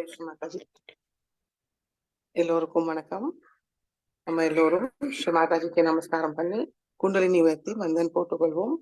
ஸ்ரீ மாதாஜி. எல்லோருக்கும் வணக்கம். நம்ம எல்லோரும் ஸ்ரீ மாதாஜிக்கு நமஸ்காரம் பண்ணி குண்டலினி உயர்த்தி வந்தன் போட்டுக்கொள்வோம்.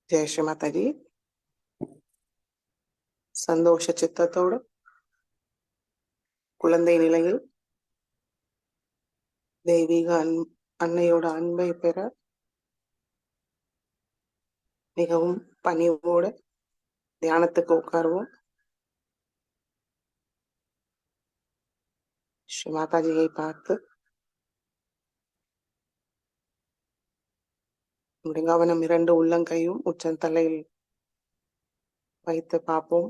ஜெய ஸ்ரீ மாதாஜி. சந்தோஷ சித்தத்தோடு குழந்தை நிலையில் தெய்வீக அன்னையோட அன்பை பெற மிகவும் பணிவோடு தியானத்துக்கு உட்காருவோம். ஸ்ரீ மாதாஜியை பார்த்து நம்முடைய கவனம் 2 உள்ளங்கையும் உச்சந்தலையில் வைத்து பார்ப்போம்.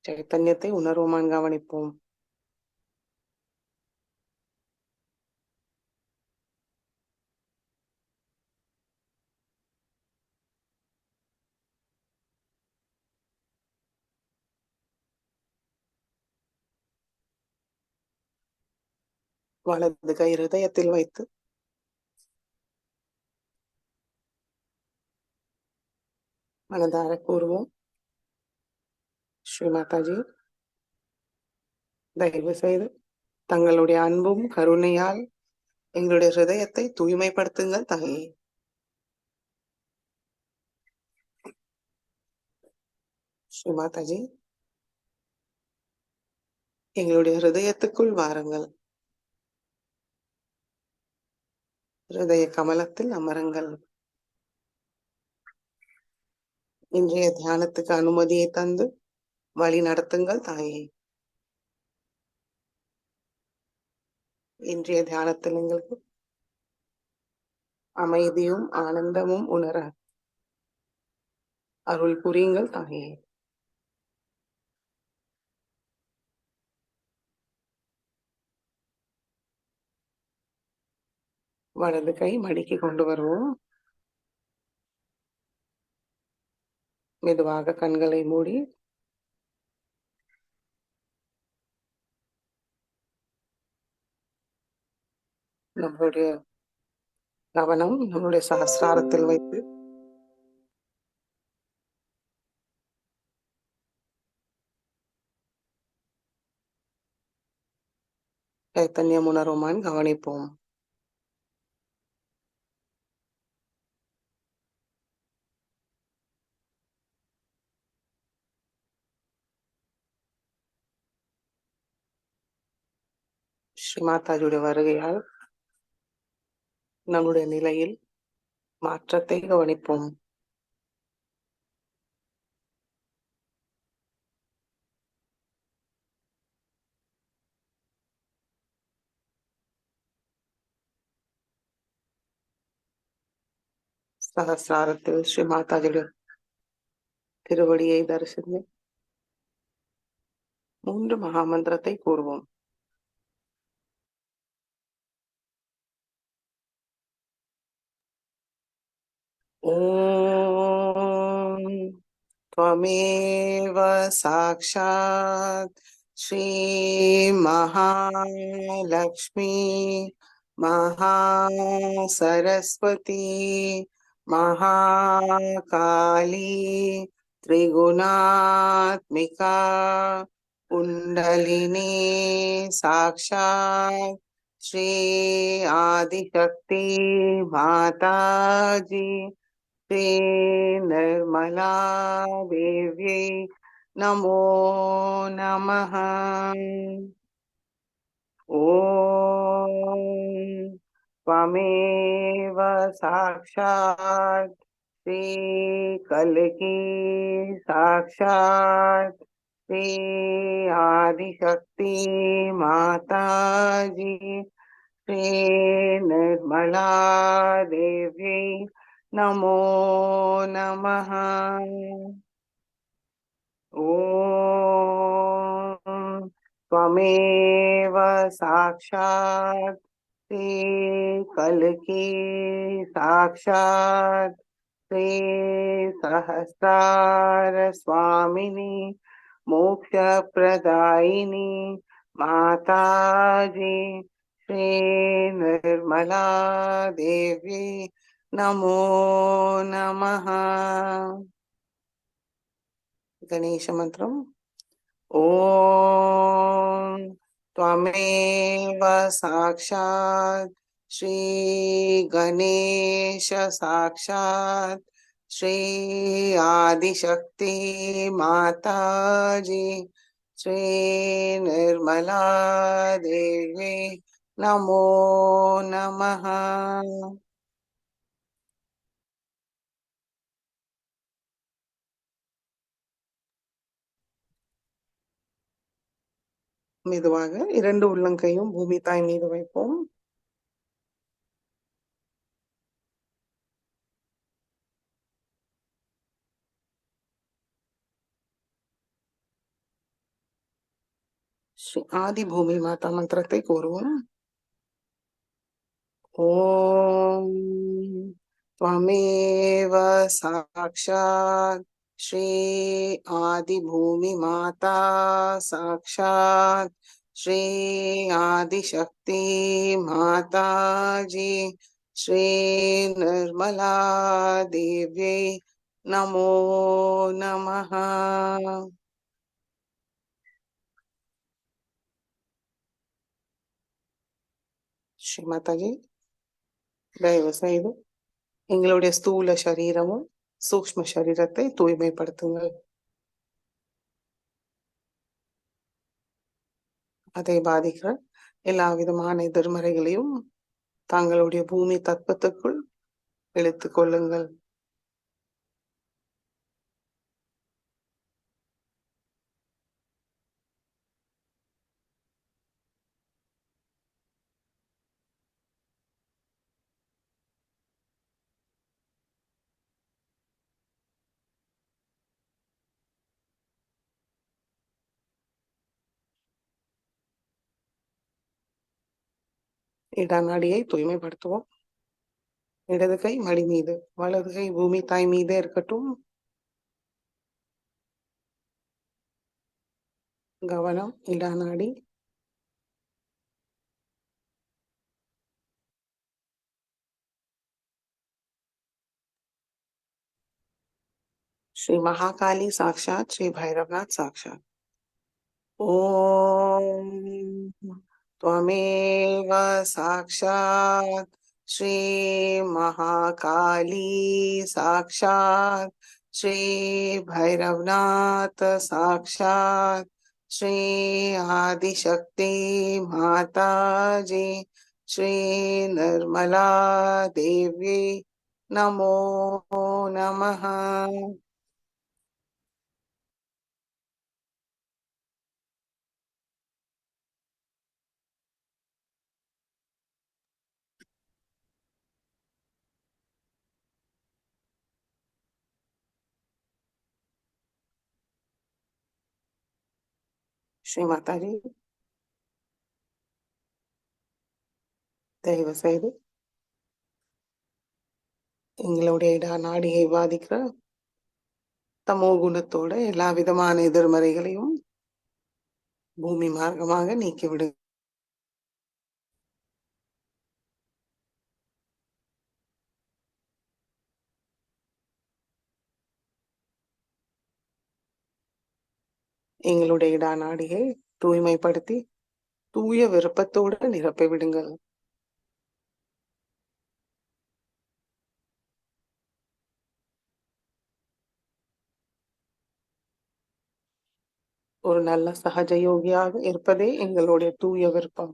சைத்தன்யத்தை உணர்வுமான் கவனிப்போம். வலது கை ஹிருதயத்தில் வைத்து மனதார கூறுவோம், ஸ்ரீ மாதாஜி தயவு செய்து தங்களுடைய அன்பும் கருணையால் எங்களுடைய ஹிருதயத்தை தூய்மைப்படுத்துங்கள் தாயே. ஸ்ரீ மாதாஜி எங்களுடைய ஹிருதயத்துக்குள் வாருங்கள். ஹிருதய கமலத்தில் அமருங்கள். இன்றைய தியானத்துக்கு அனுமதியை தந்து வழி நடத்துங்கள் தாயே. இன்றைய தியானத்தில் எங்களுக்கு அமைதியும் ஆனந்தமும் உணர அருள் புரியுங்கள் தாயே. வலது கை மடிக்கு கொண்டு வருவோம். மெதுவாக கண்களை மூடி நம்மளுடைய கவனம் நம்மளுடைய சகஸ்ராரத்தில் வைத்து சைத்தன்யம் உணர்வுமான் கவனிப்போம். ஸ்ரீ மாதாஜியுடைய வருகையால் நம்முடைய நிலையில் மாற்றத்தை கவனிப்போம். சகஸ்ராரத்தில் ஸ்ரீ மாதாஜியுடைய திருவடியை தரிசித்து 3 மகாமந்திரத்தை கூறுவோம். ஓம் त्वमेव साक्षात् श्री महालक्ष्मी महासरस्वती महाकाली त्रिगुणात्मिका कुंडलिनी साक्षात् श्री आदिशक्ति माताजी श्री निर्मला देव्यै नमो नमः. ॐ त्वमेव साक्षात् श्रीकल्की साक्षात् श्री आदिशक्ति माताजी श्री निर्मला देवी नमो नमः। ॐ त्वमेव साक्षात् श्रीकल्की साक्षात् श्री सहस्रार स्वामिनी मोक्षप्रदायिनी माताजी श्री निर्मला देवी नमो नमः। गणेश मंत्रम। ॐ त्वमेव साक्षात् श्री गणेश साक्षात् श्री आदिशक्ति माताजी श्री निर्मला देवी नमो नमः। மெதுவாக இரண்டு உள்ளங்கையும் பூமி தாய் மீது வைப்போம். ஸ்ரீ ஆதி பூமி மாதா மந்திரத்தை கூறுவோம். ॐ त्वमेव साक्षात् श्री आदिभूमि माता साक्षात् श्री आदिशक्ति माताजी श्री निर्मला देवी नमो नमः। श्री माताजी தயவு செய்து எங்களுடைய ஸ்தூல சரீரமும் சூக்ஷ்ம சரீரத்தை தூய்மைப்படுத்துங்கள். அதை பாதிக்கிற எல்லா விதமான எதிர்மறைகளையும் தங்களுடைய பூமி தத்துவத்துக்குள் இழுத்துக் கொள்ளுங்கள். இடநாடியை தூய்மைப்படுத்துவோம். இடது கை மடி மீது, வலது கை பூமி தாய் மீதே இருக்கட்டும். கவனம் இடநாடி. श्री महाकाली साक्षात श्री भैरवनाथ साक्षात। ओम त्वमेव साक्षात श्री महाकाली साक्षात श्री भैरवनाथ साक्षात श्री आदिशक्ति माताजी श्री निर्मला देवी नमो नमः। श्री माताजी தயவு செய்து எங்களுடைய நாடியை பாதிக்கிற தமோ குணத்தோட எல்லா விதமான எதிர்மறைகளையும் பூமி மார்க்கமாக நீக்கிவிடு. எங்களுடைய நாடியை தூய்மைப்படுத்தி தூய விருப்பத்தோடு நிரப்பி விடுங்கள். ஒரு நல்ல சகஜ யோகியாக இருப்பதே எங்களுடைய தூய விருப்பம்.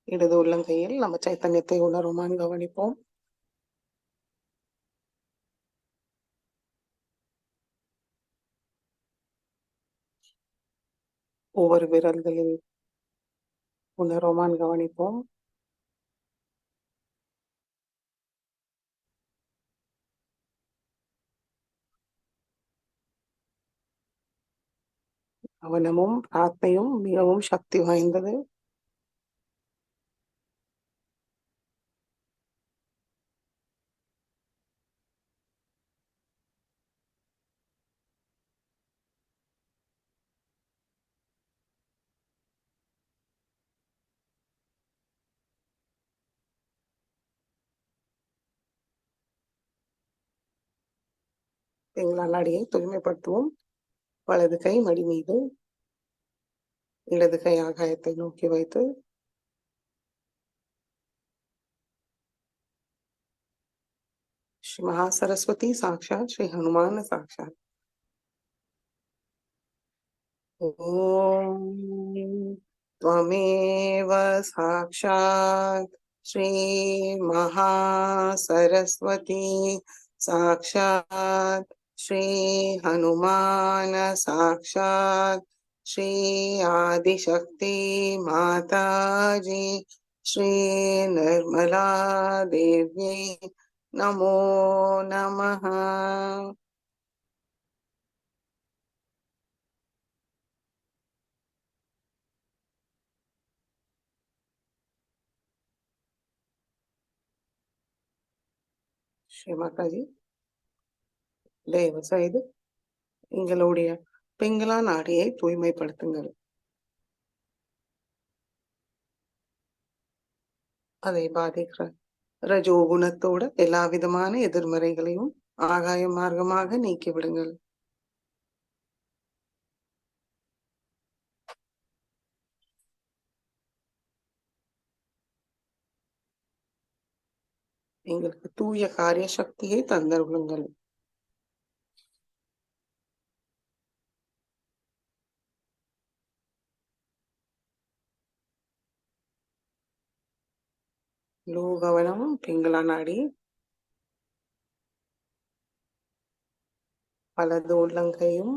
இடது உள்ளங்கையில் நம்ம சைத்தன்யத்தை உணருமான்னு கவனிப்போம். ஒவ்வொரு விரல்களில் உணருமான்னு கவனிப்போம். கவனமும் பிரார்த்தனையும் மிகவும் சக்தி வாய்ந்தது. எங்கள் நாடியை தூய்மைப்படுத்துவோம். வலது கை மடி மீது, இடது கை ஆகாயத்தை நோக்கி வைத்து ஸ்ரீ மகாசரஸ்வதி சாட்சாத், ஸ்ரீ ஹனுமான சாட்சாத். ஓம் त्वमेव साक्षात् श्री महासरस्वती साक्षात् श्री हनुमान साक्षात् श्री आदिशक्ति माताजी श्री निर्मला देव्यै नमो नमः. ஸ்ரீ மாதாஜி, தயவு செய்து எங்களுடைய பிங்களா நாடியை தூய்மைப்படுத்துங்கள். அதை பாதிக்கிற ரஜோகுணத்தோட எல்லா விதமான எதிர்மறைகளையும் ஆகாய மார்க்கமாக நீக்கிவிடுங்கள். எங்களுக்கு தூய காரிய சக்தியை தந்தருளுங்கள். லோகவனம் பிங்களா நாடி, வலது உள்ளங்கையும்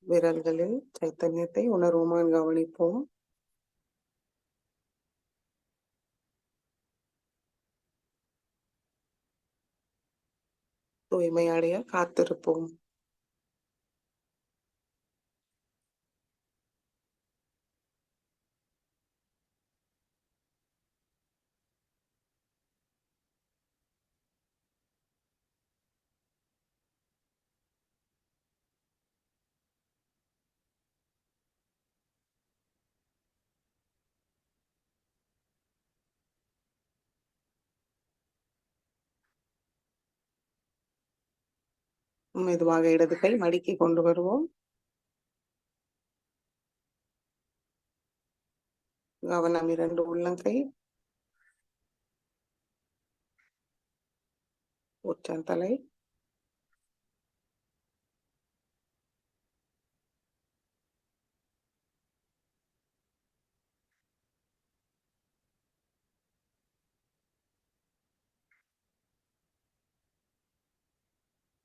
விரல்களில் சைத்தன்யத்தை உணர்வுமான் கவனிப்போம். தூய்மையடைய காத்திருப்போம். மெதுவாக இடது கை மடிக்கி கொண்டு வருவோம். கவனம் இரண்டு உள்ளங்கை, உச்சந்தலை,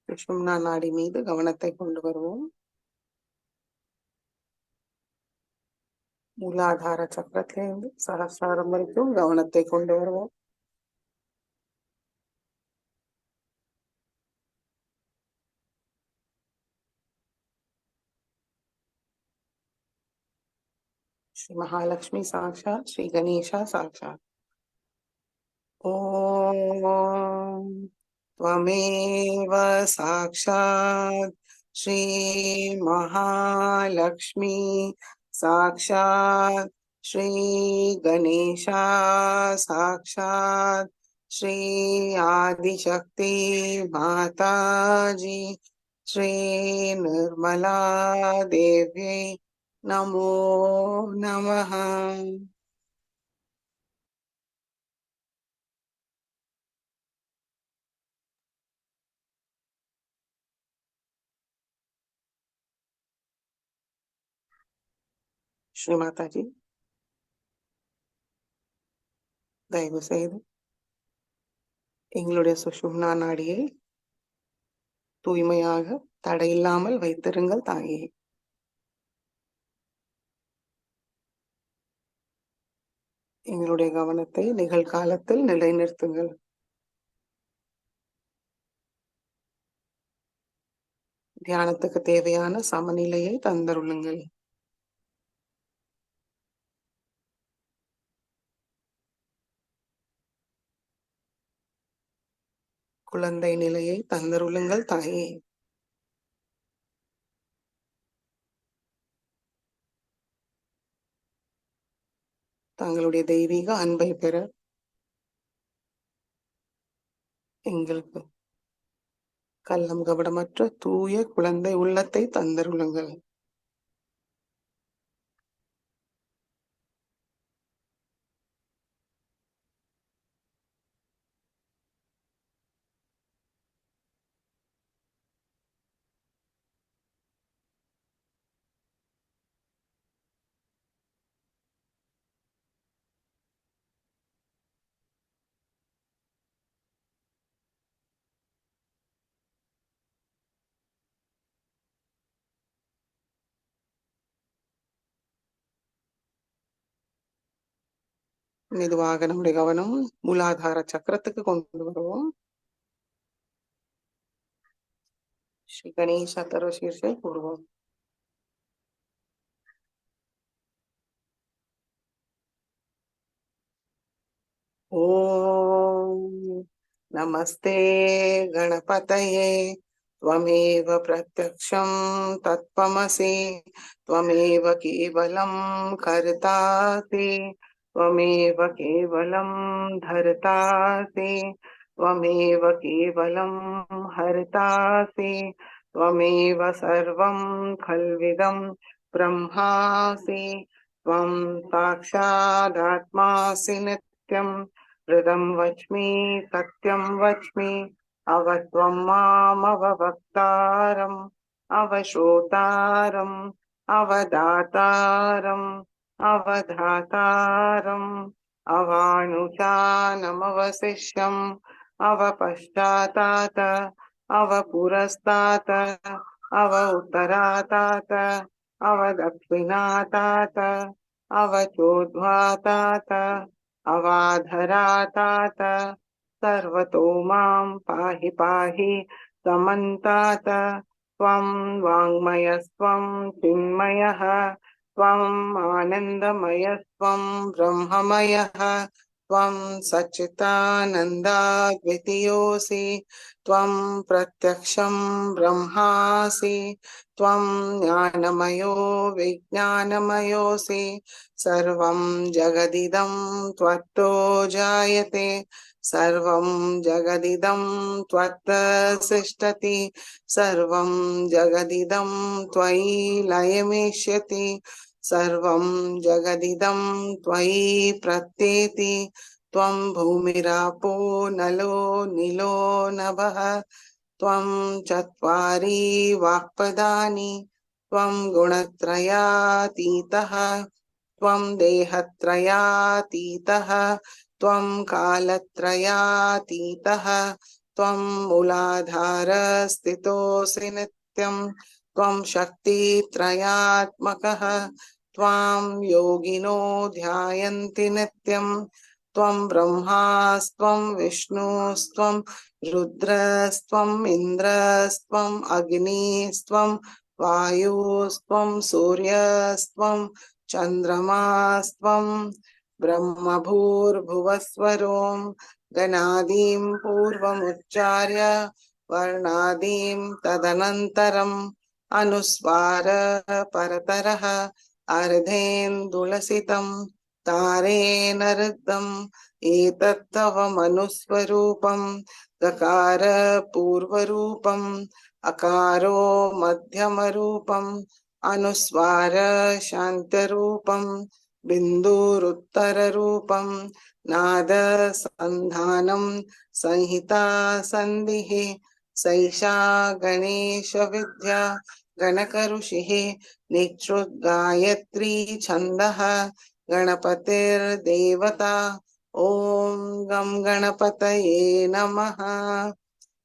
சுஷும்னா நாடி மீது கவனத்தை கொண்டு வருவோம். மூலாதார சக்கரத்திலிருந்து சகஸ்ராரம் வரைக்கும் கவனத்தை கொண்டு வருவோம். श्री महालक्ष्मी साक्षात, श्री गणेशा साक्षात. ओम त्वमेव साक्षात श्री महालक्ष्मी साक्षात श्री गणेशा साक्षात श्री आदिशक्ति माताजी श्री निर्मला देव्यै नमो नमः. श्री माता जी, தயவு செய்து எங்களுடைய சுஷும்னா நாடியை தூய்மையாக தடையில்லாமல் வைத்திருங்கள் தாயே. எங்களுடைய கவனத்தை நிகழ்காலத்தில் நிலைநிறுத்துங்கள். தியானத்துக்கு தேவையான சமநிலையை தந்தருளுங்கள். குழந்தை நிலையை தந்தருளுங்கள் தாயே. தங்களுடைய தெய்வீக அன்பை பெற எங்களுக்கு கள்ளம் கபடமற்ற தூய குழந்தை உள்ளத்தை தந்தருளுங்கள். மெதுவாக நம்முடைய கவனம் மூலாதார சக்கரத்துக்கு கொண்டு வருவோம். ஸ்ரீ கணேச தர்வ சீர்ஷை கூறுவோம். ஓம் நமஸ்தே गणपतये त्वमेव प्रत्यक्षं तत्त्वमसि त्वमेव केवलं कर्तासि त्वमेव केवलं धर्तासि त्वमेव केवलं हर्तासि त्वमेव सर्वं खल्विदं ब्रह्मासि त्वं साक्षादात्मासि नित्यं हृदं वच्मि सत्यं वच्मि अवत्वं मामवक्तारम् अवश्रोतारम् अवदातारम् अवधातारम् अवानुचानमवशिष्यम् अवपश्चातात अवपुरस्तात अव उत्तरातात अवदक्षिणातात अवचोद्ध्वातात अवाधरातात सर्वतो मां पाहि पाहि समन्तात त्वं वाङ्मयस्त्वं चिन्मयः त्वम् आनन्दमयस्त्वं ब्रह्ममयः त्वं सच्चिदानन्दाद्वितीयोऽसि त्वं प्रत्यक्षं ब्रह्मासि त्वं ज्ञानमयो विज्ञानमयोऽसि सर्वं जगदिदं त्वत्तो जायते सर्वं जगदिदं त्वत्तसिष्ठति सर्वं जगदिदं त्वयि लयमेष्यति सर्वं जगदिदं त्वयि प्रत्येति त्वं भूमिरापो नलो नीलो नभः त्वं चत्वारि वाक्पदानि त्वं गुणत्रयातीतः त्वं देहत्रयातीतः त्वं कालत्रयातीतः त्वं मूलाधारस्थितोऽसि नित्यं त्वं शक्तित्रयात्मकः त्वां योगिनो ध्यायन्ति नित्यं त्वं ब्रह्मास्त्वं विष्णुस्त्वं रुद्रस्त्वम् इन्द्रस्त्वम् अग्निस्त्वं वायुस्त्वं सूर्यस्त्वं चन्द्रमास्त्वं ब्रह्मभूर्भुवस्वरों गणादीं पूर्वमुच्चार्य वर्णादीं तदनन्तरम् अनुस्वार परतरः अर्धेन्दुलसितं तारेण ऋद्धम् एतत्तव मनुस्वरूपं गकार पूर्वरूपम् अकारो मध्यमरूपम् अनुस्वार शान्तरूपम् बिन्दुरुत्तररूपम् नाद सन्धानं संहिता सन्धिः सैषा गणेश विद्या गणकऋषिः निक्षुद्गायत्री छन्दः गणपतिर्देवता ॐ गं गणपतये नमः।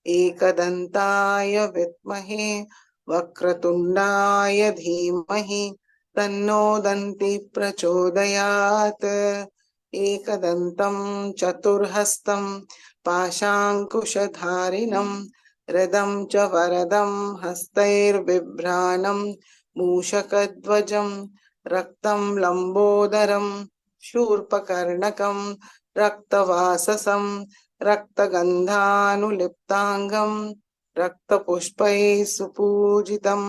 एकदन्ताय विद्महे वक्रतुण्डाय धीमहि तन्नो दन्ति प्रचोदयात्। एकदन्तं चतुर्हस्तं पाशाङ्कुशधारिणं रदं च वरदं हस्तैर्बिभ्राणं मूषकध्वजं रक्तं लम्बोदरं शूर्पकर्णकं रक्तवाससं रक्तगन्धानुलिप्ताङ्गं रक्तपुष्पैः सुपूजितं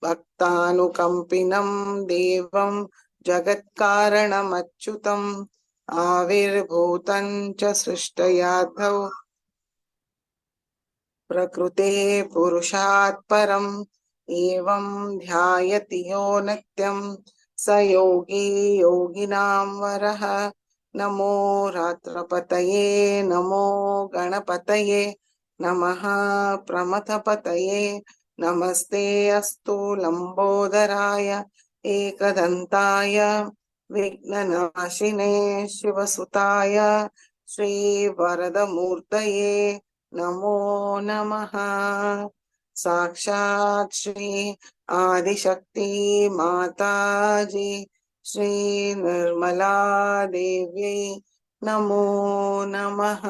भक्तानुकम्पिनं देवं जगत्कारणमच्युतम् आविर्भूतं च सृष्टयार्थौ प्रकृते पुरुषात् परम् एवं ध्यायति यो नित्यं स योगी योगिनां वरः। नमो रात्रपतये नमो गणपतये नमः प्रमथपतये नमस्ते अस्तु लंबोदराय एकदन्ताय विघ्ननाशिने शिवसुताय श्रीवरदमूर्तये नमो नमः। साक्षात् श्री आदिशक्ति माताजी श्री निर्मला देवी नमो नमः।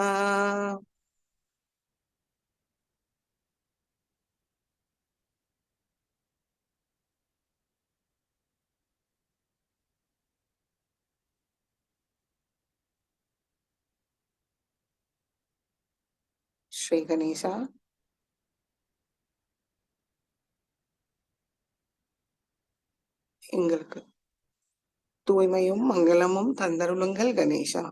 ஸ்ரீ கணேசா, எங்களுக்கு தூய்மையும் மங்களமும் தந்தருளுங்கள் கணேசா.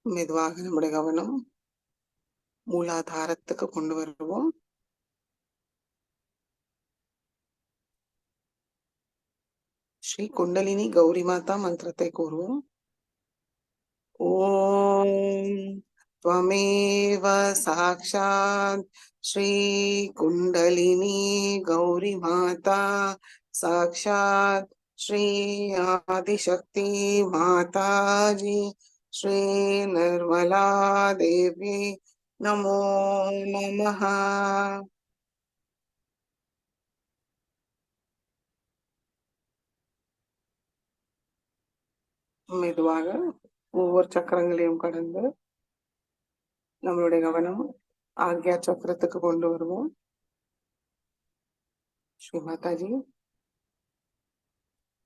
மெதுவாக நம்முடைய கவனம் மூலாதாரத்துக்கு கொண்டு வருவோம். ஸ்ரீ குண்டலினி கௌரி மாதா மந்திரத்தை கூறுவோம். ஓம் त्वमेव साक्षात् श्री कुंडलिनी गौरी माता साक्षात् श्री आदिशक्ति माता जी श्री निर्मला देवी नमो नमः। மெதுவாக ஒவ்வொரு சக்கரங்களையும் கடந்து நம்மளுடைய கவனம் ஆக்யா சக்கரத்துக்கு கொண்டு வருவோம். ஸ்ரீ மாதாஜி,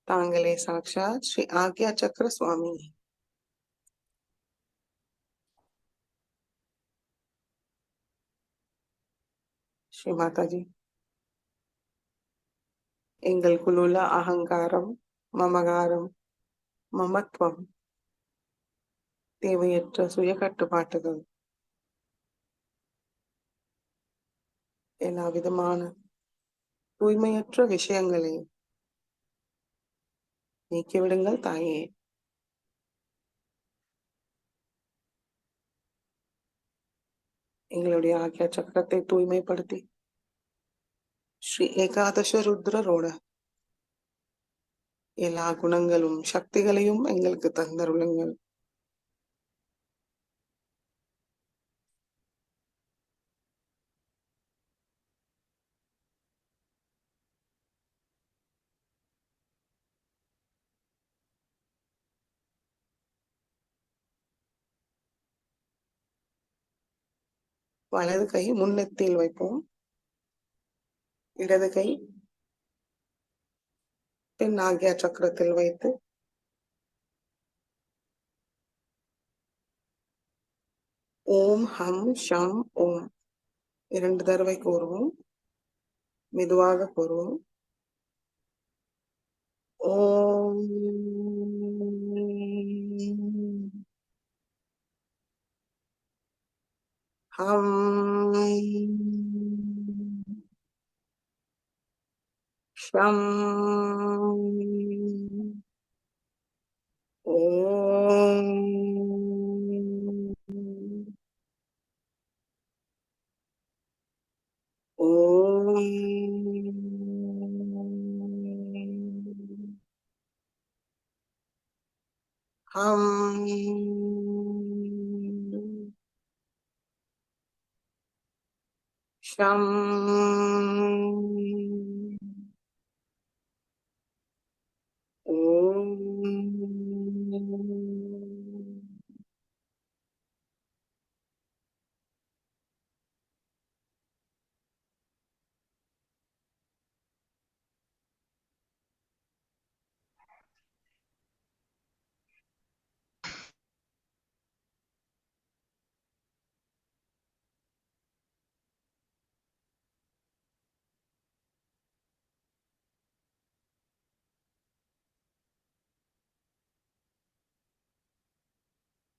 தாங்களே சாட்சாத் ஸ்ரீ ஆக்யா சக்கர சுவாமி. ஸ்ரீ மாதாஜி, எங்களுக்குள்ள அகங்காரம், மமகாரம், மமத்துவம், தேவையற்ற சுய கட்டுப்பாட்டுகள், எல்லா விதமான தூய்மையற்ற விஷயங்களை நீக்கிவிடுங்கள் தாயே. எங்களுடைய ஆக்யா சக்கரத்தை தூய்மைப்படுத்தி ஸ்ரீ ஏகாதச ருத்ரரோட எல்லா குணங்களும் சக்திகளையும் எங்களுக்கு தந்தருளுங்கள். வலது கை முன்னெத்தியில் வைப்போம். இடது கை பின் ஆக்யா சக்கரத்தில் வைத்து ஓம் ஹம் ஷம் ஓம் 2 தடவை கூறுவோம். மெதுவாக கூறுவோம். ஓம் ஹம் शं ॐ ॐ हम शं ॐ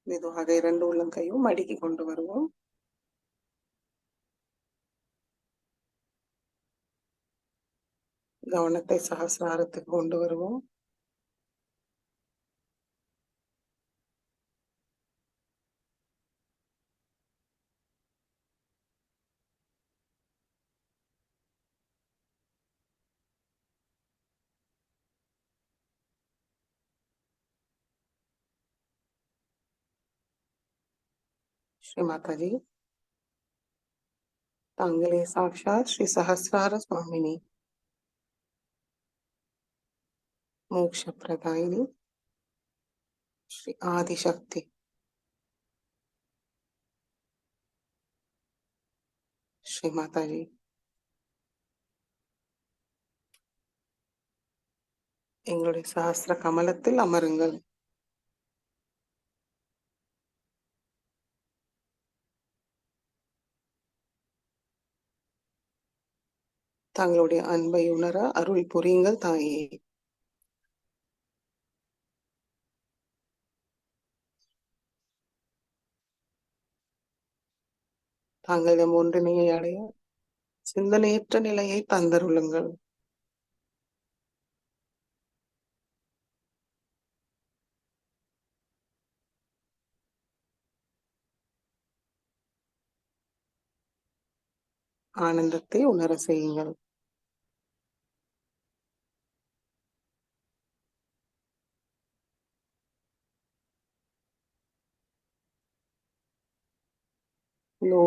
மெதுவாக இரண்டு உள்ளங்கையும் மடக்கி கொண்டு வருவோம். கவனத்தை சகசிராரத்துக்கு கொண்டு வருவோம். श्री माता जी, तांगले साक्षात श्री सहस्रार स्वामिनी, मोक्ष प्रदायिनी, श्री आदिशक्ति, श्री माता जी, எங்களுடைய சஹஸ்ர கமலத்தில் அமருங்கள். தங்களுடைய அன்பை உணர அருள் புரியுங்கள் தாயே. தாங்களிடம் ஒன்றினையை அடைய சிந்தனையற்ற நிலையை தந்தருளுங்கள். ஆனந்தத்தை உணர செய்யுங்கள்.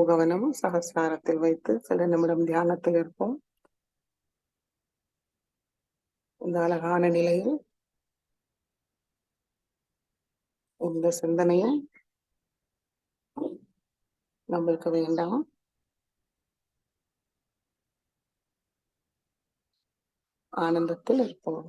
கவனம் சகசிராரத்தில் வைத்து சில நிமிடம் தியானத்தில் இருப்போம். இந்த அழகான நிலையில் இந்த சிந்தனையும் நம்மளுக்கு வேண்டாம். ஆனந்தத்தில் இருப்போம்.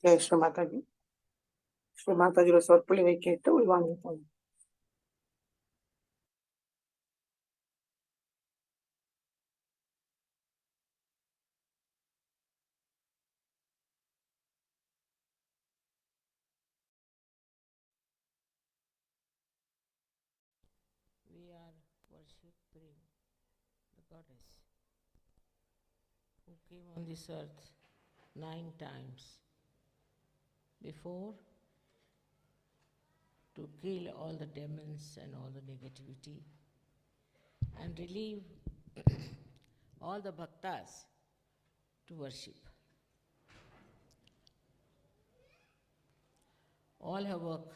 ஜெய் ஸ்ரீ மாதாஜி. ஸ்ரீ மாதாஜியோட சொற்பொழிவை கேட்டு உள்வாங்கிப்போம். We are worshipping the goddess who came on this earth 9 times before to kill all the demons and all the negativity and relieve all the bhaktas to worship. All her work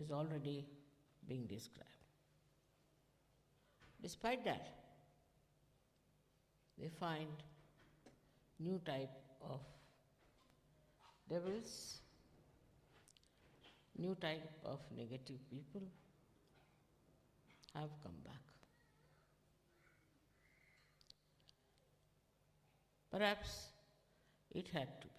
is already being described. Despite that, they find new type of devils, new type of negative people have come back. Perhaps it had to be.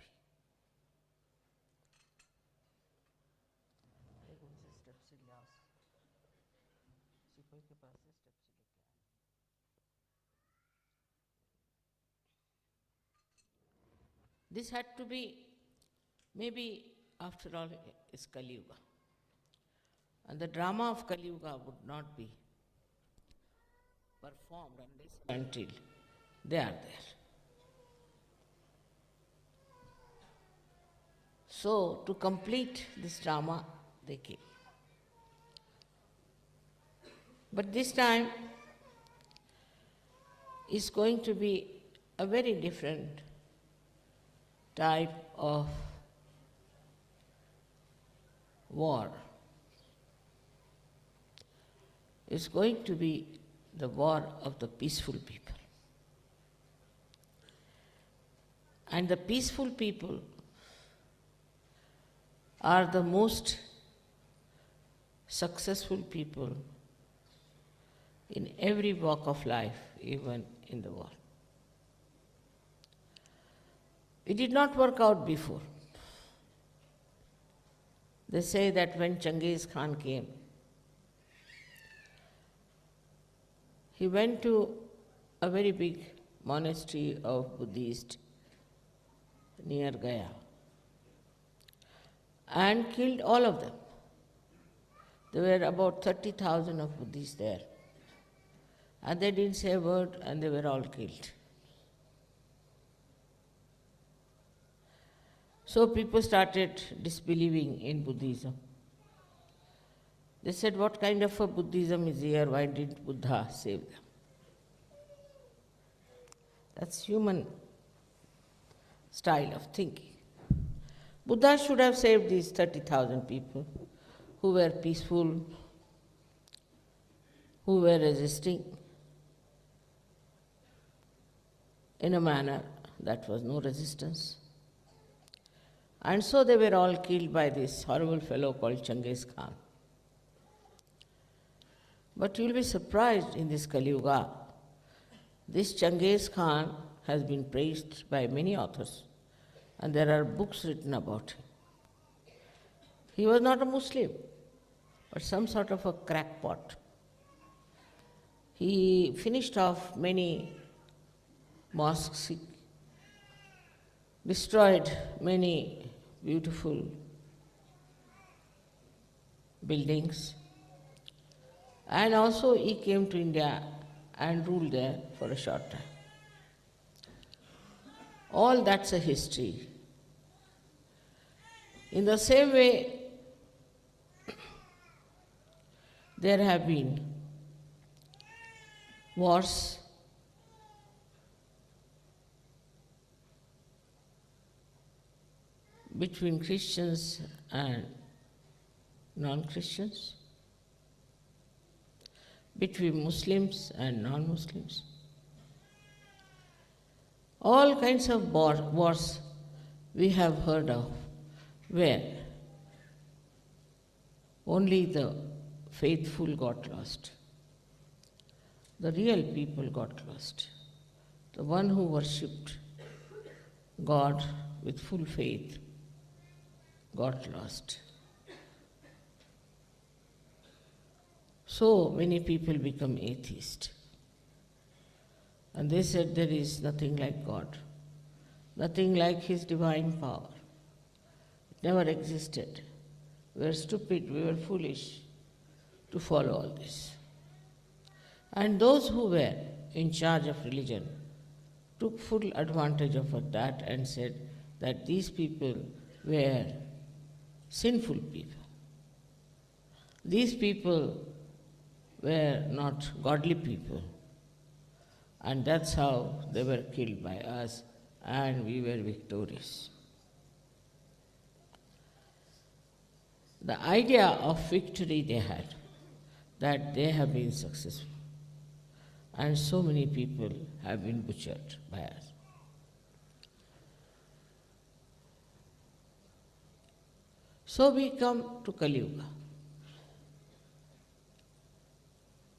This had to be, maybe after all, is Kali Yuga. And the drama of Kali Yuga would not be performed until they are there. So, to complete this drama, they came. But this time is going to be a very different type of war. It's going to be the war of the peaceful people. And the peaceful people are the most successful people in every walk of life, even in the war. It did not work out before. They say that when Genghis Khan came, he went to a very big monastery of Buddhists near Gaya and killed all of them. There were about 30,000 of Buddhists there. And they didn't say a word and they were all killed. So people started disbelieving in Buddhism. They said, what kind of a Buddhism is here? Why didn't Buddha save them? That's human style of thinking. Buddha should have saved these 30,000 people who were peaceful, who were resisting in a manner that was no resistance. And so they were all killed by this horrible fellow called Genghis Khan. But you'll be surprised in this Kali Yuga. This Genghis Khan has been praised by many authors, and there are books written about him. He was not a Muslim, but some sort of a crackpot. He finished off many mosques, he destroyed many beautiful buildings, and also he came to India and ruled there for a short time. All that's a history. In the same way, there have been wars between Christians and non-Christians, between Muslims and non-Muslims. All kinds of wars we have heard of, where only the faithful got lost. The real people got lost. The one who worshipped God with full faith got lost. So many people become atheists. And they said there is nothing like God, nothing like His divine power. It never existed. We were stupid, we were foolish to follow all this. And those who were in charge of religion took full advantage of that and said that these people were sinful people. These people were not godly people. And that's how they were killed by us, and we were victorious. The idea of victory they had, that they have been successful, and so many people have been butchered by us. So we come to Kali Yuga.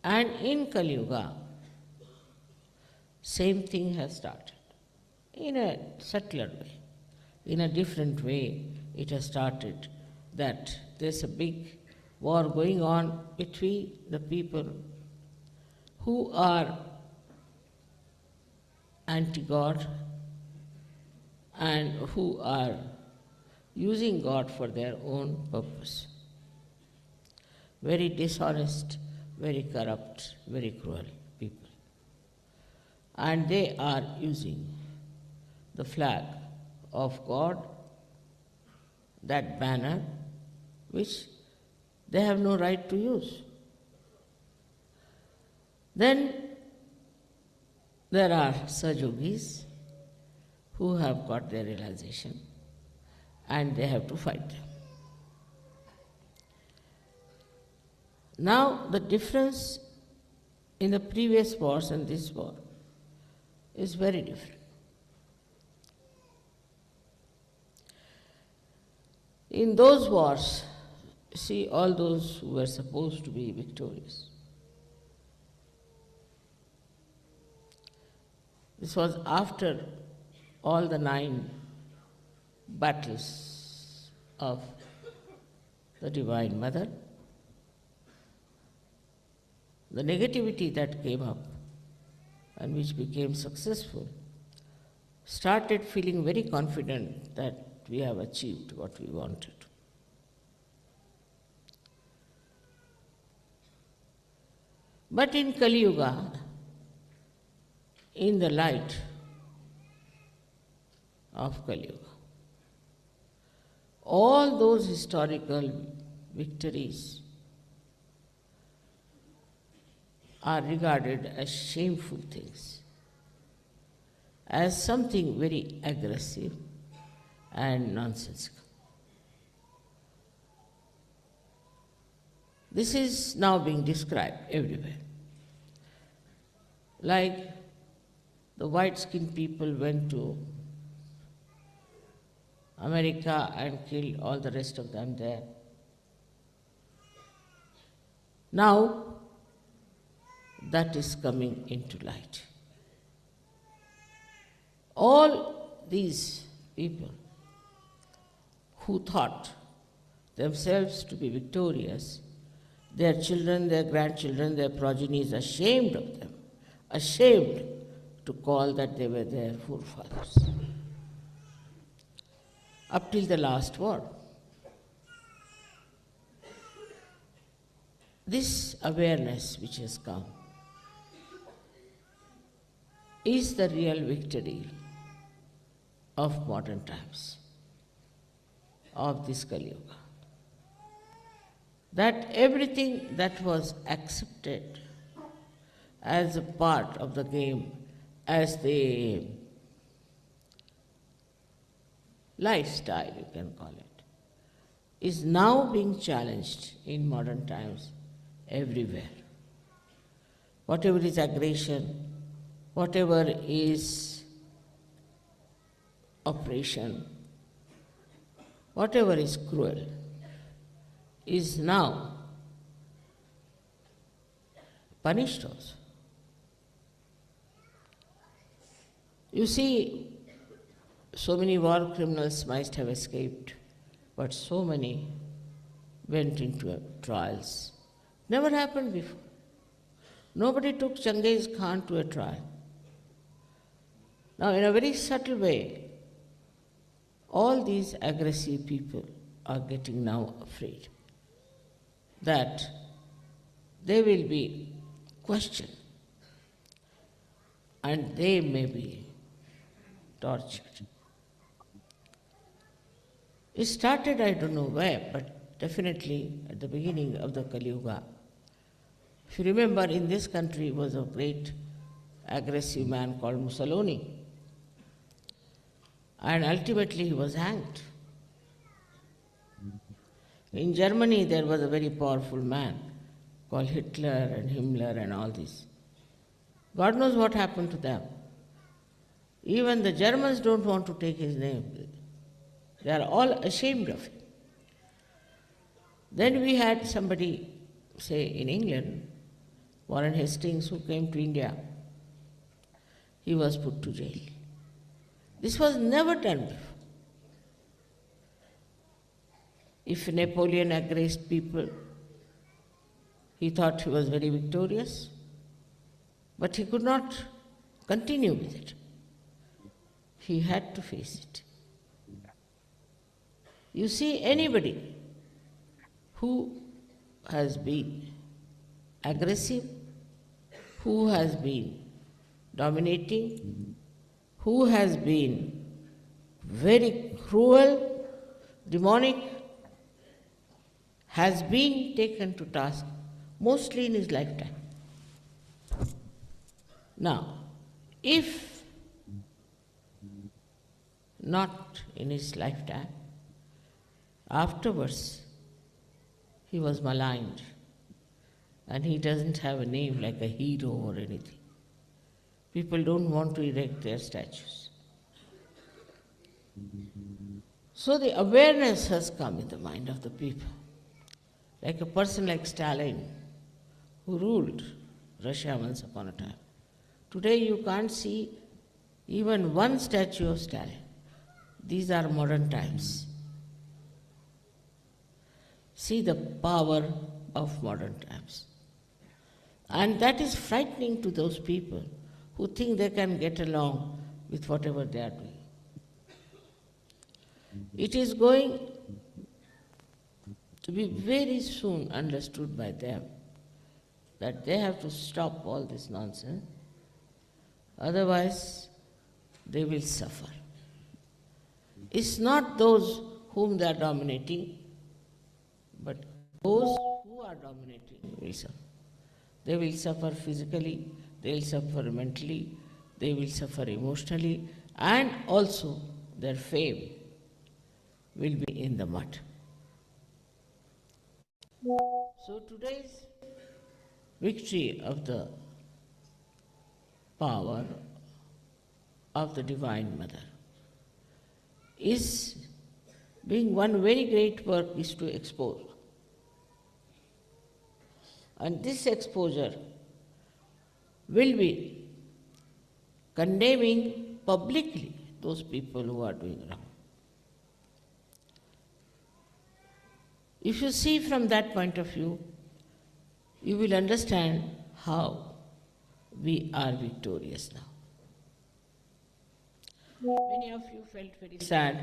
And in Kali Yuga, same thing has started. In a subtler way, in a different way, it has started that there's a big war going on between the people who are anti-God and who are using God for their own purpose. Very dishonest, very corrupt, very cruel people. And they are using the flag of God, that banner, which they have no right to use. Then there are Sahajyogis who have got their realization and they have to fight them. Now the difference in the previous wars and this war is very different. In those wars, see all those who were supposed to be victorious. This was after all the 9 battles of the Divine Mother. The negativity that came up and which became successful started feeling very confident that we have achieved what we wanted. But in Kali Yuga, in the light of Kali Yuga, all those historical victories are regarded as shameful things, as something very aggressive and nonsensical. This is now being described everywhere. Like the white-skinned people went to America and killed all the rest of them there. Now that is coming into light. All these people who thought themselves to be victorious, their children, their grandchildren, their progenies ashamed of them, ashamed to call that they were their forefathers. Up till the last war. This awareness which has come is the real victory of modern times, of this Kali Yuga. That everything that was accepted as a part of the game, as the lifestyle, you can call it, is now being challenged in modern times everywhere. Whatever is aggression, whatever is oppression, whatever is cruel, is now punished also. You see, so many war criminals might have escaped, but so many went into trials. Never happened before. Nobody took Genghis Khan to a trial. Now, in a very subtle way, all these aggressive people are getting now afraid that they will be questioned and they may be tortured. It started, I don't know where, but definitely at the beginning of the Kali Yuga. If you remember, in this country was a great aggressive man called Mussolini. And ultimately he was hanged. In Germany there was a very powerful man called Hitler and Himmler and all this. God knows what happened to them. Even the Germans don't want to take his name. They are all ashamed of him. Then we had somebody, say in England, Warren Hastings, who came to India. He was put to jail. This was never done before. If Napoleon aggressed people, he thought he was very victorious, but he could not continue with it. He had to face it. You see, anybody who has been aggressive, who has been dominating, who has been very cruel, demonic, has been taken to task mostly in his lifetime. Now, if not in his lifetime, afterwards he was maligned and he doesn't have a name like a hero or anything. People don't want to erect their statues. So the awareness has come in the mind of the people. Like a person like Stalin, who ruled Russia once upon a time. Today you can't see even one statue of Stalin. These are modern times. See the power of modern times. And that is frightening to those people who think they can get along with whatever they are doing. It is going to be very soon understood by them that they have to stop all this nonsense, otherwise they will suffer. It's not those whom they are dominating, but those who are dominating will suffer. They will suffer physically, they will suffer mentally, they will suffer emotionally, and also their fame will be in the mud. So today's victory of the power of the Divine Mother is being one very great work is to expose. And this exposure will be condemning publicly those people who are doing wrong. If you see from that point of view, you will understand how we are victorious now. Many of you felt very sad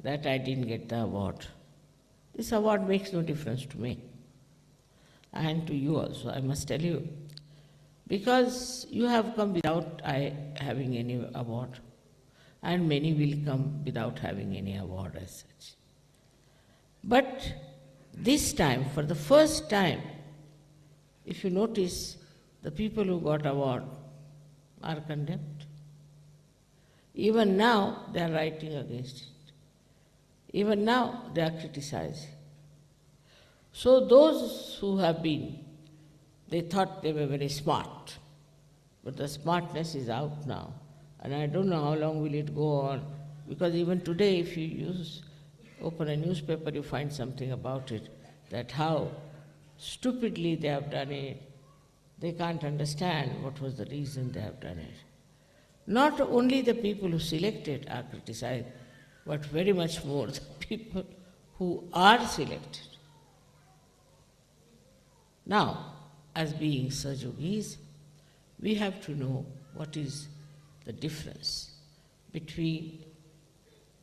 that I didn't get the award. This award makes no difference to me, and to you also, I must tell you, because you have come without having any award, and many will come without having any award as such. But this time, for the first time, if you notice, the people who got award are condemned. Even now, they are writing against it. Even now, they are criticizing. So those who have been, they thought they were very smart, but the smartness is out now, and I don't know how long will it go on, because even today, if you open a newspaper, you find something about it, that how stupidly they have done it. They can't understand what was the reason they have done it. Not only the people who selected are criticized, but very much more the people who are selected. Now, as being Sahajogis, we have to know what is the difference between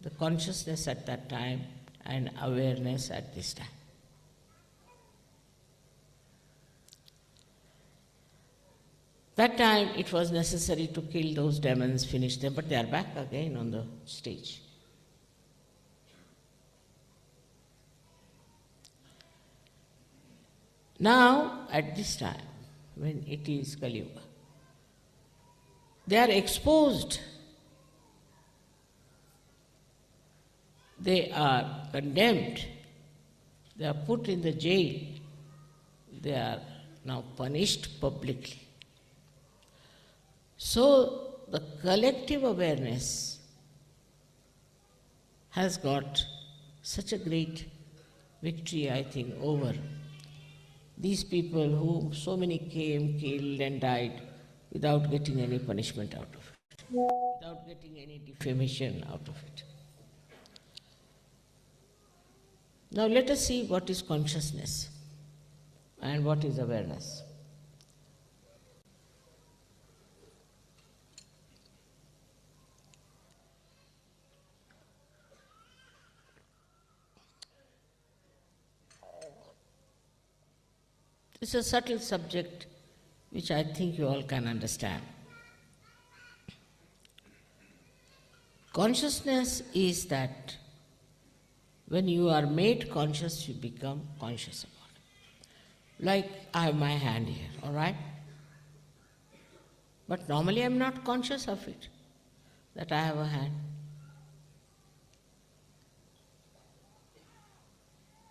the consciousness at that time and awareness at this time. That time it was necessary to kill those demons, finish them, but they are back again on the stage. Now, at this time, when it is Kali Yuga, they are exposed, they are condemned, they are put in the jail, they are now punished publicly. So, the collective awareness has got such a great victory, I think, over these people who so many came, killed and died without getting any punishment out of it, without getting any defamation out of it. Now let us see what is consciousness and what is awareness. It's a subtle subject which I think you all can understand. Consciousness is that when you are made conscious, you become conscious about it. Like I have my hand here, all right? But normally I am not conscious of it, that I have a hand.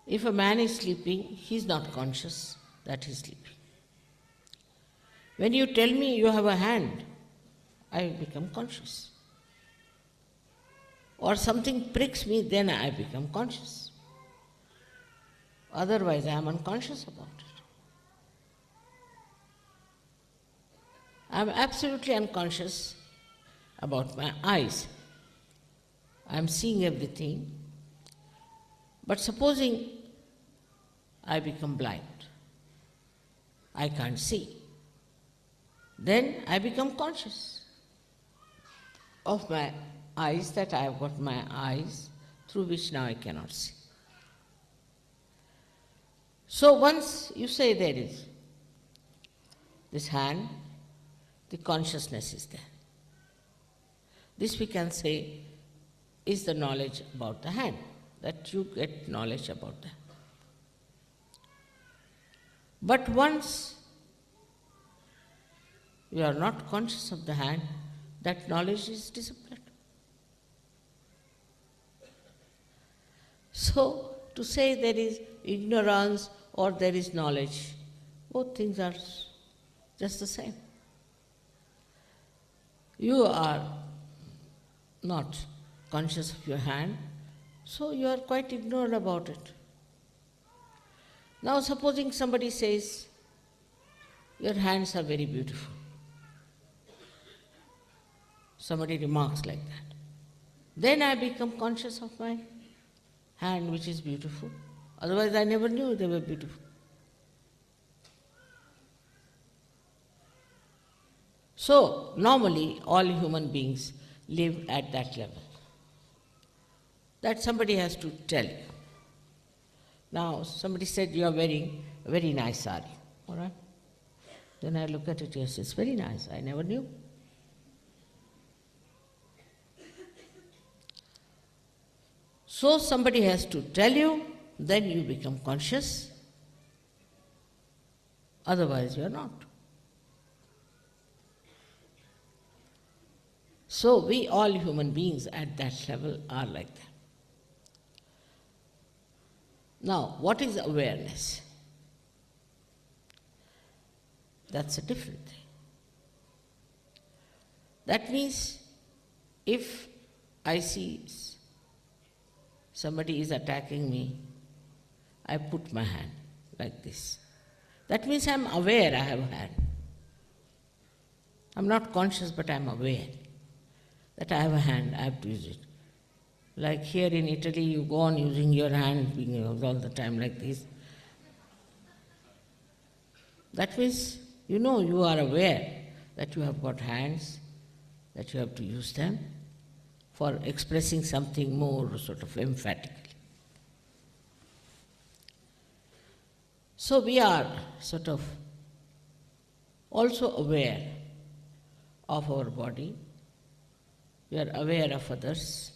If a man is sleeping, he is not conscious that he is sleeping. When you tell me you have a hand, I become conscious. Or something pricks me, then I become conscious. Otherwise, I am unconscious about it. I am absolutely unconscious about my eyes. I am seeing everything. But supposing I become blind, I can't see, then I become conscious of my eyes, that I have got my eyes through which now I cannot see. So once you say there is this hand, the consciousness is there. This we can say is the knowledge about the hand, that you get knowledge about that. But once you are not conscious of the hand, that knowledge is disappeared. So, to say there is ignorance or there is knowledge, both things are just the same. You are not conscious of your hand, so you are quite ignorant about it. Now supposing somebody says, your hands are very beautiful. Somebody remarks like that. Then I become conscious of my hand which is beautiful. Otherwise I never knew they were beautiful. So normally all human beings live at that level. That somebody has to tell you. Now, somebody said, you are wearing a very nice sari, all right? Then I look at it, yes, it's very nice, I never knew. So somebody has to tell you, then you become conscious, otherwise you are not. So we all human beings at that level are like that. Now, what is awareness? That's a different thing. That means if I see somebody is attacking me, I put my hand like this. That means I'm aware I have a hand. I'm not conscious, but I'm aware. that I have a hand, I have to use it. Like here in Italy, you go on using your hand being used all the time like this. That means, you are aware that you have got hands, that you have to use them for expressing something more sort of emphatically. So we are sort of also aware of our body, we are aware of others,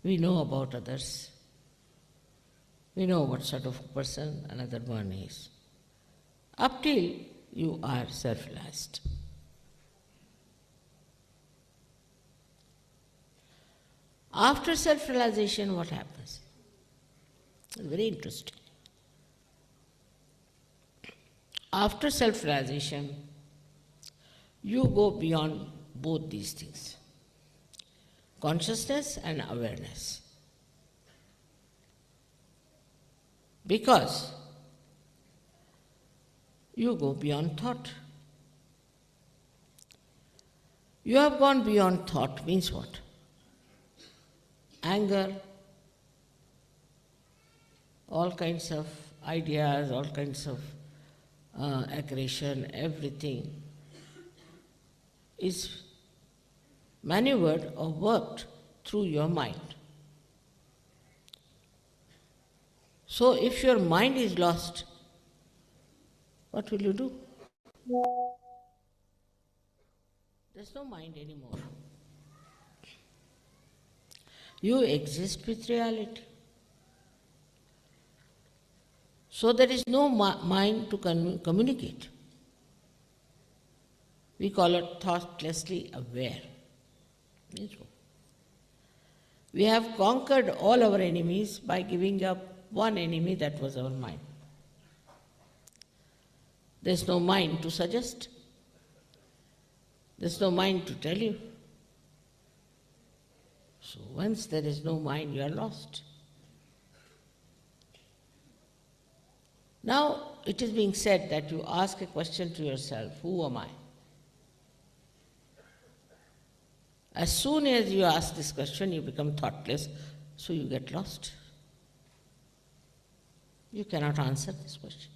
we know about others, we know what sort of person another one is, up till you are self-realized. After self-realization, what happens? It's very interesting. After self-realization, you go beyond both these things, consciousness and awareness. Because you go beyond thought. You have gone beyond thought means what? Anger, all kinds of ideas, all kinds of aggression, everything is maneuvered or worked through your mind. So if your mind is lost, what will you do? There's no mind anymore. You exist with reality. So there is no mind to communicate. We call it thoughtlessly aware. We have conquered all our enemies by giving up one enemy, that was our mind. There's no mind to suggest. There's no mind to tell you. So once there is no mind, you are lost. Now it is being said that you ask a question to yourself, who am I? As soon as you ask this question, you become thoughtless, so you get lost. You cannot answer this question.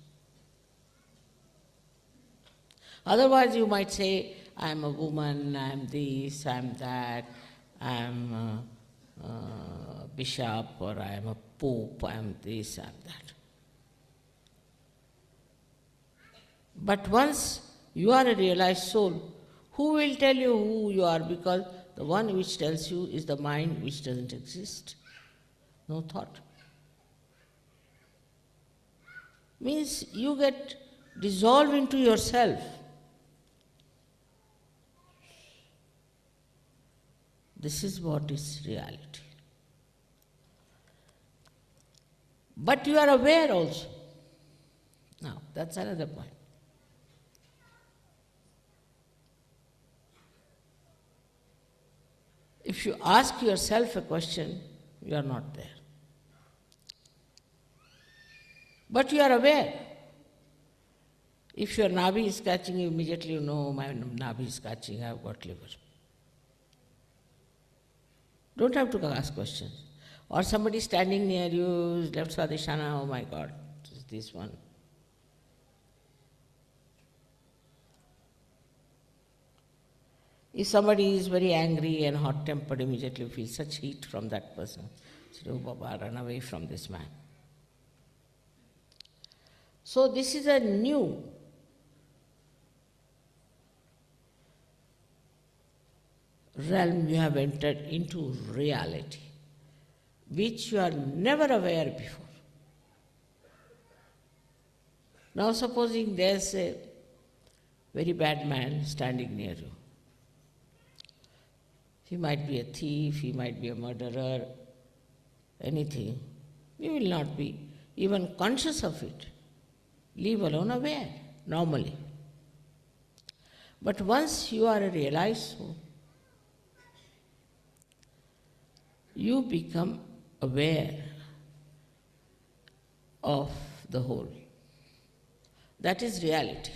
Otherwise you might say, I am a woman, I am this, I am that, I am a bishop, or I am a pope, I am this, I am that. But once you are a realized soul, who will tell you who you are? Because the one which tells you is the mind which doesn't exist. No thought. Means you get dissolved into yourself. This is what is reality. But you are aware also. Now, that's another point. If you ask yourself a question, you are not there. But you are aware. If your nabi is catching, you immediately know my nabi is catching, I have got liver. Don't have to ask questions. Or somebody standing near you, left Swadhisthana, oh my God, is this one. If somebody is very angry and hot-tempered, immediately feel such heat from that person. Say, oh Baba, run away from this man. So this is a new realm you have entered into, reality, which you are never aware before. Now supposing there's a very bad man standing near you. He might be a thief, he might be a murderer, anything. You will not be even conscious of it, leave alone aware, normally. But once you are a realized soul, you become aware of the whole. That is reality.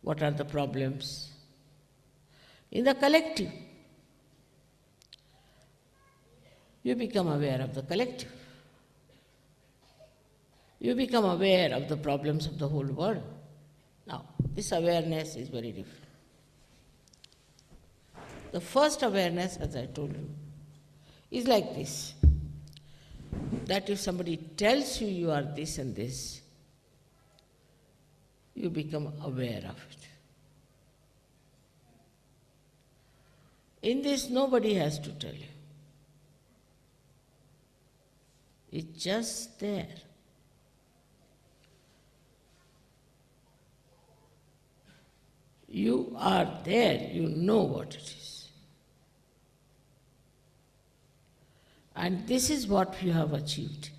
What are the problems? In the collective, you become aware of the collective. You become aware of the problems of the whole world. Now, this awareness is very different. The first awareness, as I told you, is like this, that if somebody tells you you are this and this, you become aware of it. In this, nobody has to tell you. It's just there. You are there, you know what it is. And this is what you have achieved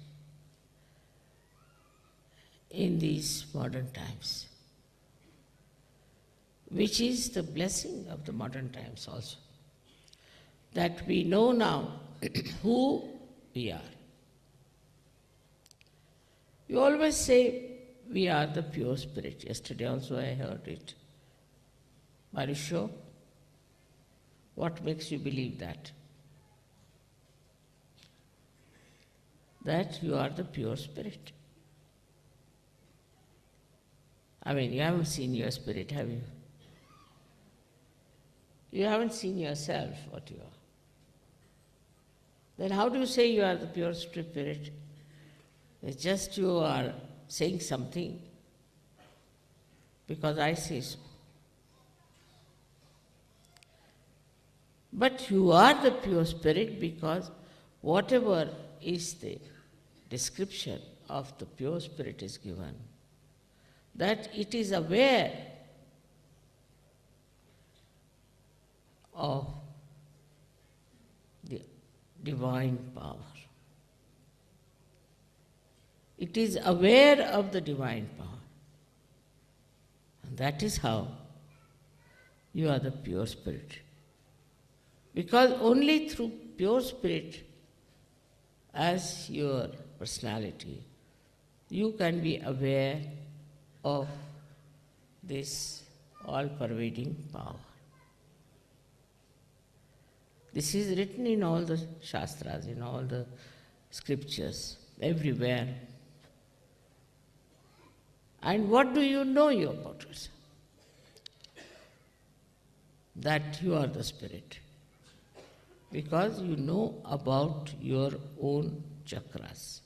in these modern times, which is the blessing of the modern times also, that we know now who we are. You always say, we are the pure spirit. Yesterday also I heard it. Are you sure? What makes you believe that? That you are the pure spirit. I mean, you haven't seen your spirit, have you? You haven't seen yourself, what you are. Then how do you say you are the pure spirit? It's just you are saying something because I say so. But you are the pure spirit because whatever is the description of the pure spirit is given, that it is aware of the divine power. It is aware of the divine power. And that is how you are the pure spirit. Because only through pure spirit as your personality, you can be aware of this all-pervading power. This is written in all the Shastras, in all the scriptures, everywhere. And what do you know you about yourself? That you are the spirit. Because you know about your own chakras.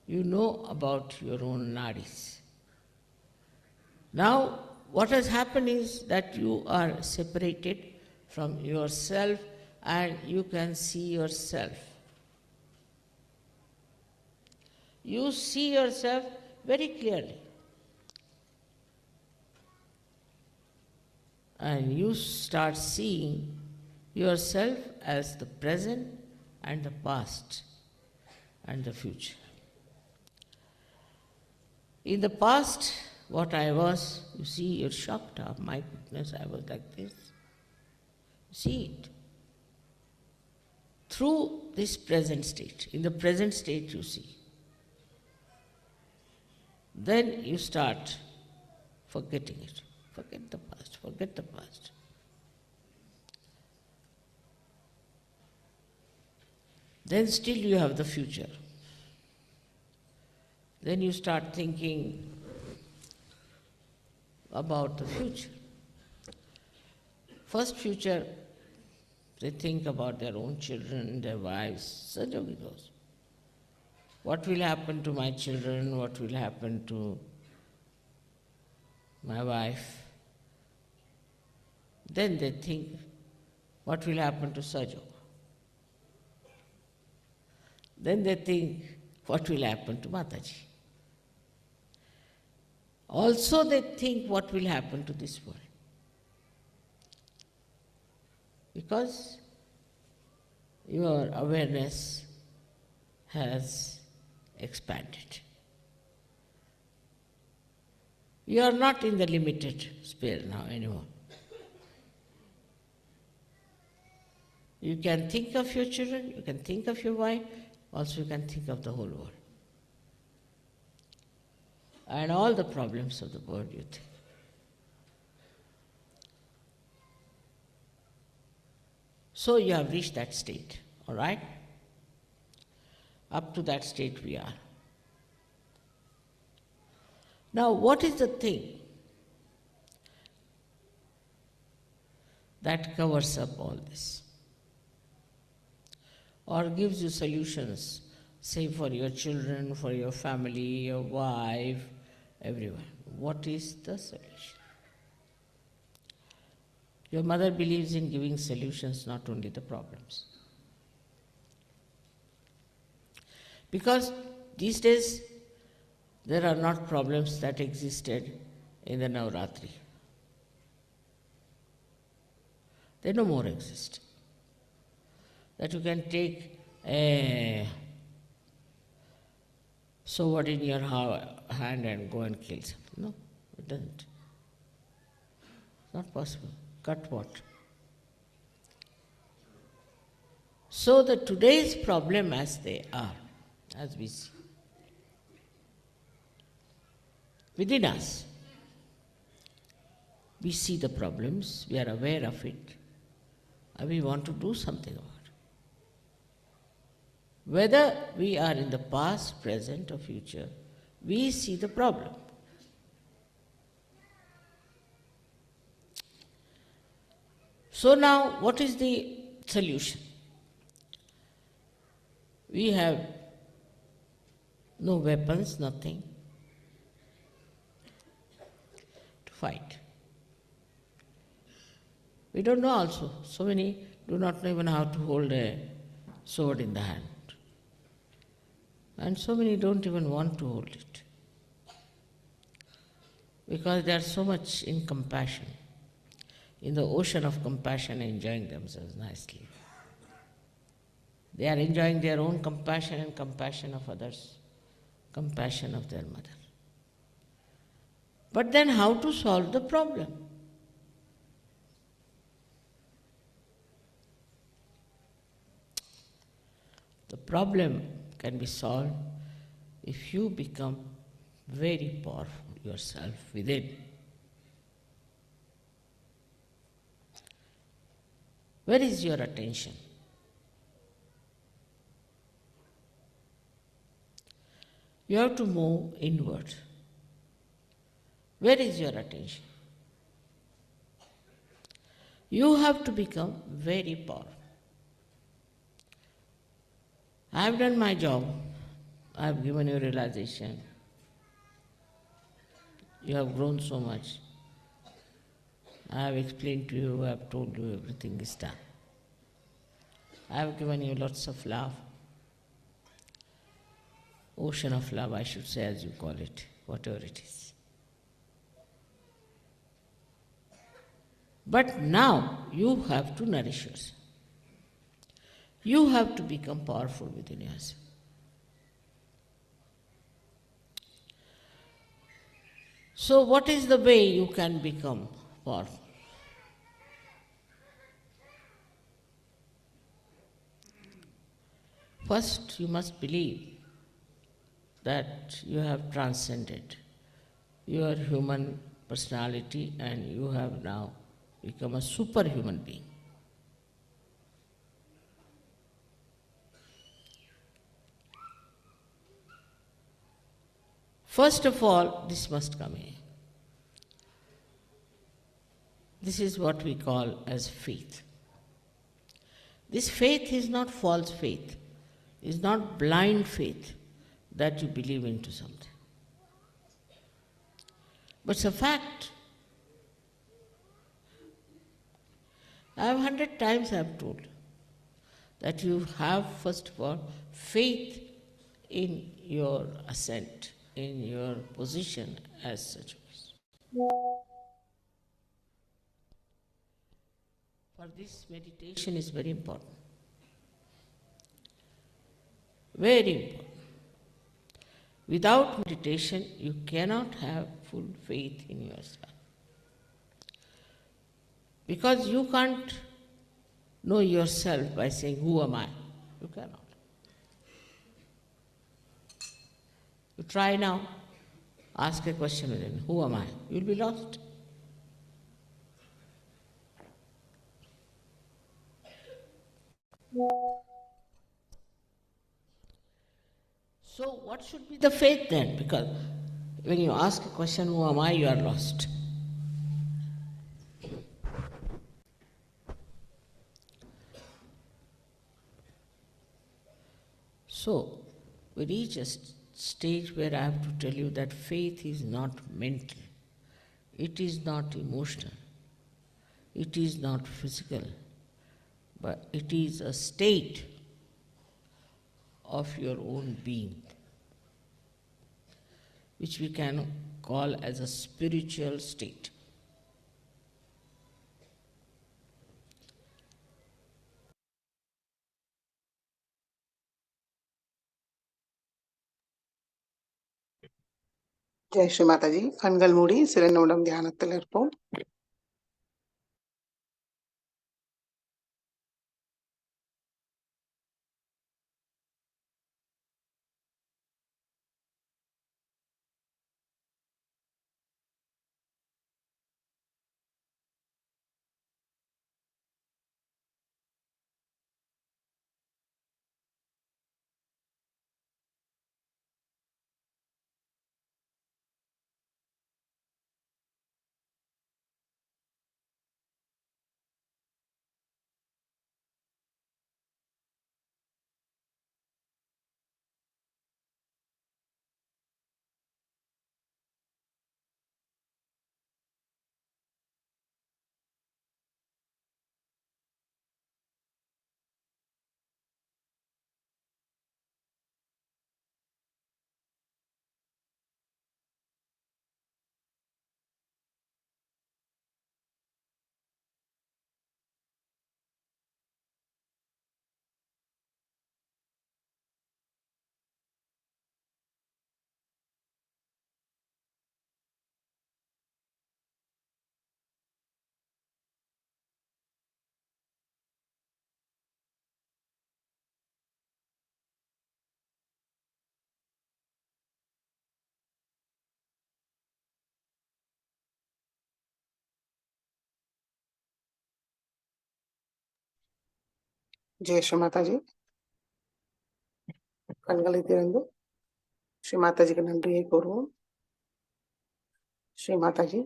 You know about your own nadis. Now, what has happened is that you are separated from yourself and you can see yourself. You see yourself very clearly. And you start seeing yourself as the present and the past and the future. In the past, what I was, you see, you're shocked. Oh, my goodness, I was like this. See it. Through this present state. In the present state, you see. Then you start forgetting it. Forget the past, forget the past. Then still you have the future. Then you start thinking about the future. First future, they think about their own children, their wives, Sahajya goes. What will happen to my children? What will happen to my wife? Then they think, what will happen to Sahajya? Then they think, what will happen to Mataji? Also they think, what will happen to this world? Because your awareness has expanded. You are not in the limited sphere now anymore. You can think of your children, you can think of your wife, also you can think of the whole world. And all the problems of the world you think. So you have reached that state, all right? Up to that state we are. Now, what is the thing that covers up all this? Or gives you solutions, say for your children, for your family, your wife, everyone. What is the solution? Your mother believes in giving solutions, not only the problems. Because these days, there are not problems that existed in the Navratri. They no more exist. That you can take a sword in your hand and go and kill something. No, it doesn't. It's not possible. Cut what? So the today's problem as they are, as we see, within us, we see the problems, we are aware of it, and we want to do something about it. Whether we are in the past, present, or future, we see the problem. So now, what is the solution? We have no weapons, nothing to fight. We don't know also. So many do not know even how to hold a sword in the hand. And so many don't even want to hold it. Because they are so much in compassion, in the ocean of compassion, enjoying themselves nicely. They are enjoying their own compassion and compassion of others, compassion of their mother. But then how to solve the problem? The problem can be solved if you become very powerful yourself within. Where is your attention? You have to move inward. Where is your attention? You have to become very powerful. I have done my job. I have given you realization. You have grown so much. I have explained to you, I have told you everything is done. I have given you lots of love. Ocean of love, I should say, as you call it, whatever it is. But now you have to nourish yourself. You have to become powerful within yourself. So what is the way you can become powerful? First, you must believe that you have transcended your human personality and you have now become a superhuman being. First of all, this must come in. This is what we call as faith. This faith is not false faith, is not blind faith that you believe into something. But it's a fact. I have 100 times I have told that you have first of all faith in your ascent, in your position as such a person. For this, meditation is very important. Very important. Without meditation, you cannot have full faith in yourself. Because you can't know yourself by saying, who am I? You cannot. You try now, ask a question within, who am I? You'll be lost. So, what should be the faith then? Because when you ask a question, who am I, you are lost. So, we reach a stage where I have to tell you that faith is not mental, it is not emotional, it is not physical, but it is a state of your own being, which we can call as a spiritual state. Jai Sri Mataji. கண்கள் மூடி சில நிமிடம் தியானத்தில் இருப்போம். ஜெய் ஸ்ரீ மாதாஜி. கண்களை திறந்து ஸ்ரீ மாதாஜிக்கு நன்றியை கூறுவோம். ஸ்ரீ மாதாஜி,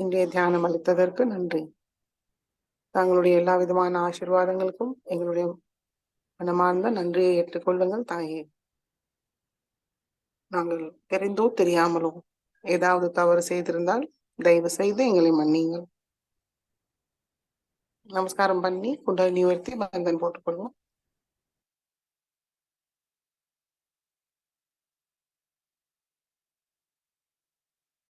இன்றைய தியானம் அளித்ததற்கு நன்றி. தங்களுடைய எல்லா விதமான ஆசீர்வாதங்களுக்கும் எங்களுடைய மனமார்ந்த நன்றியை ஏற்றுக்கொள்ளுங்கள் தாயே. நாங்கள் தெரிந்தோ தெரியாமலோ ஏதாவது தவறு செய்திருந்தால் தயவு செய்து எங்களை மன்னியுங்கள். நமஸ்காரம் பண்ணி குண்டலினி உயர்த்தி பந்தன் போட்டுக்கொள்வோம்.